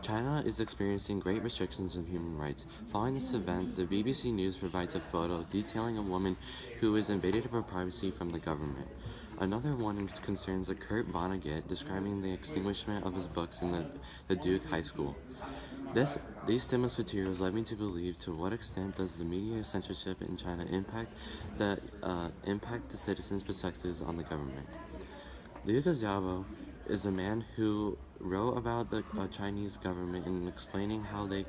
China is experiencing great restrictions on human rights. Following this event, the BBC News provides a photo detailing a woman who is invaded of her privacy from the government. Another one concerns a Kurt Vonnegut describing the extinguishment of his books in the Duke High School. These stimulus materials led me to believe to what extent does the media censorship in China impact the citizens' perspectives on the government. Liu Xiaobo is a man who wrote about the Chinese government and explaining how they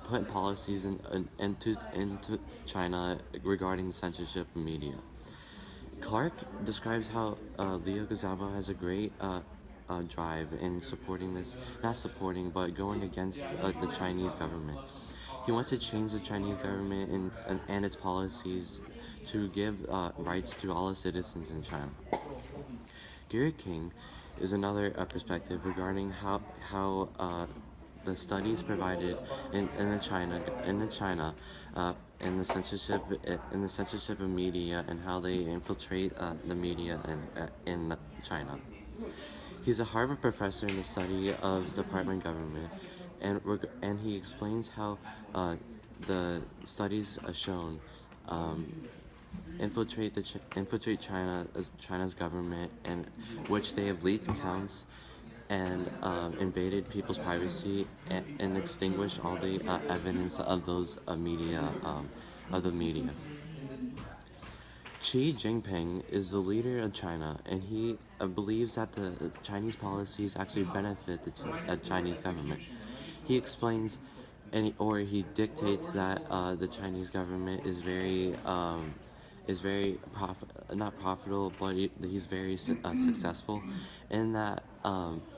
put policies into China regarding censorship of media. Clark describes how Liu Xiaobo has a great drive in supporting this, not supporting, but going against the Chinese government. He wants to change the Chinese government and its policies to give rights to all the citizens in China. Gary King is another perspective regarding how the studies provided in the China in the censorship of media and how they infiltrate the media in China. He's a Harvard professor in the study of department government, and he explains how the studies are shown um, infiltrate China's government, and which they have leaked accounts and invaded people's privacy and extinguished all the evidence of those of the media. Xi Jinping is the leader of China, and he believes that the Chinese policies actually benefit the Chinese government. He explains, or he dictates that the Chinese government is very not profitable, but he's very successful, and that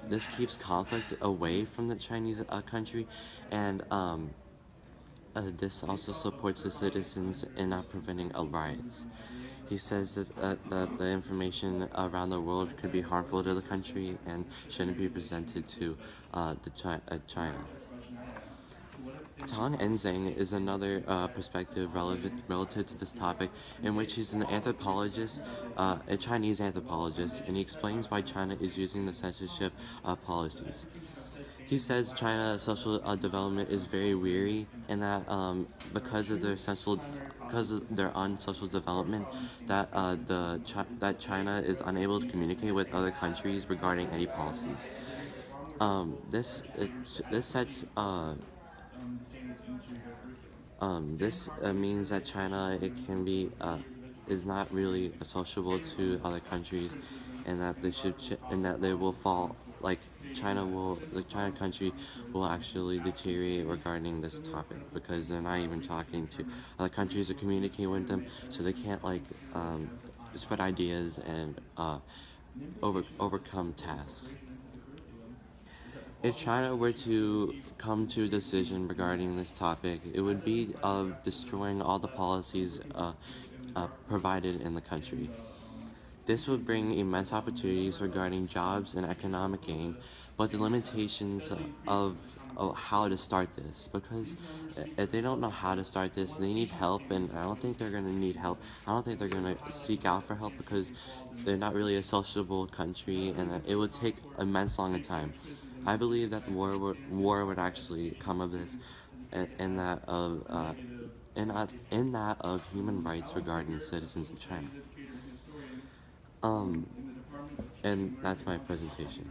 this keeps conflict away from the Chinese country, and this also supports the citizens in not preventing riots. He says that the information around the world could be harmful to the country and shouldn't be presented to China. Tang Enzeng is another perspective relative to this topic, in which he's an anthropologist, a Chinese anthropologist, and he explains why China is using the censorship policies. He says China's social development is very weary, and that because of their unsocial development, that that China is unable to communicate with other countries regarding any policies. This sets this means that China it can be is not really sociable to other countries, and that and that they will fall like the China country will actually deteriorate regarding this topic because they're not even talking to other countries to communicate with them, so they can't spread ideas and overcome tasks. If China were to come to a decision regarding this topic, it would be of destroying all the policies provided in the country. This would bring immense opportunities regarding jobs and economic gain, but the limitations of how to start this, because if they don't know how to start this, they need help, and I don't think they're going to need help. I don't think they're going to seek out for help because they're not really a sociable country, and that it would take immense long of time. I believe that the war would actually come of this, and that of in that of human rights regarding citizens of China. Um, and that's my presentation.